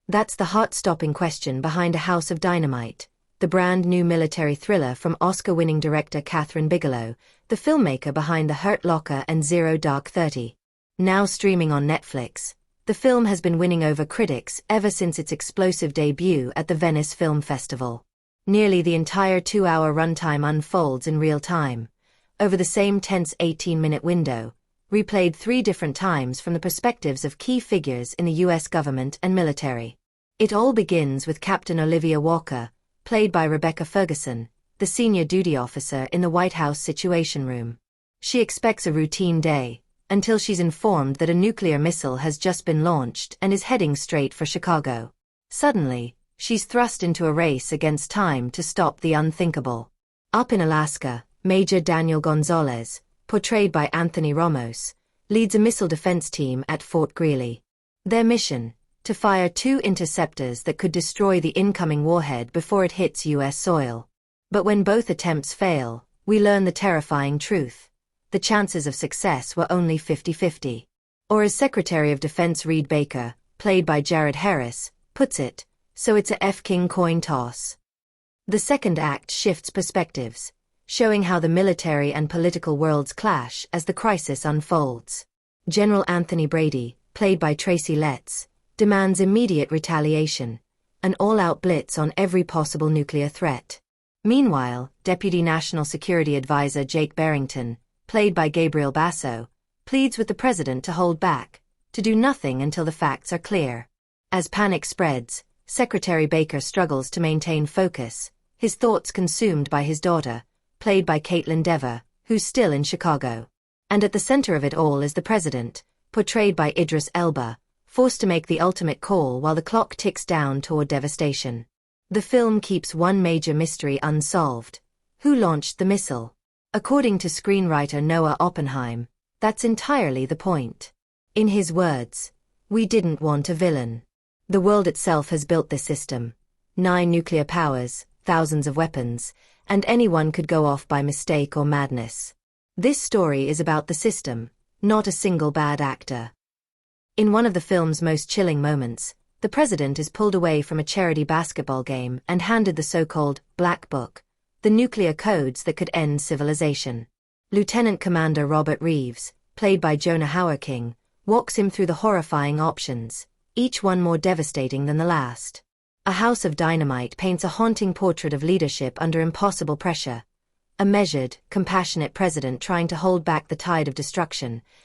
That's the heart-stopping question behind A House of Dynamite, the brand new military thriller from Oscar-winning director Kathryn Bigelow, the filmmaker behind The Hurt Locker and Zero Dark 30. Now streaming on Netflix, the film has been winning over critics ever since its explosive debut at the Venice Film Festival. Nearly the entire 2-hour runtime unfolds in real time, over the same tense 18-minute window, replayed 3 different times from the perspectives of key figures in the U.S. government and military. It all begins with Captain Olivia Walker, played by Rebecca Ferguson, the senior duty officer in the White House Situation Room. She expects a routine day, until she's informed that a nuclear missile has just been launched and is heading straight for Chicago. Suddenly, she's thrust into a race against time to stop the unthinkable. Up in Alaska, Major Daniel Gonzalez, portrayed by Anthony Ramos, leads a missile defense team at Fort Greely. Their mission: to fire 2 interceptors that could destroy the incoming warhead before it hits U.S. soil. But when both attempts fail, we learn the terrifying truth: the chances of success were only 50-50. Or as Secretary of Defense Reed Baker, played by Jared Harris, puts it, so it's a F-king coin toss. The second act shifts perspectives, showing how the military and political worlds clash as the crisis unfolds. General Anthony Brady, played by Tracy Letts, demands immediate retaliation, an all-out blitz on every possible nuclear threat. Meanwhile, Deputy National Security Advisor Jake Barrington, played by Gabriel Basso, pleads with the president to hold back, to do nothing until the facts are clear. As panic spreads, Secretary Baker struggles to maintain focus, his thoughts consumed by his daughter, played by Caitlin Dever, who's still in Chicago. And at the center of it all is the president, portrayed by Idris Elba, forced to make the ultimate call while the clock ticks down toward devastation. The film keeps one major mystery unsolved: who launched the missile? According to screenwriter Noah Oppenheim, that's entirely the point. In his words, "We didn't want a villain. The world itself has built this system. 9 nuclear powers, thousands of weapons, and anyone could go off by mistake or madness. This story is about the system, not a single bad actor." In one of the film's most chilling moments, the president is pulled away from a charity basketball game and handed the so-called Black Book, the nuclear codes that could end civilization. Lieutenant Commander Robert Reeves, played by Jonah Hauer-King, walks him through the horrifying options, each one more devastating than the last. A House of Dynamite paints a haunting portrait of leadership under impossible pressure. A measured, compassionate president trying to hold back the tide of destruction,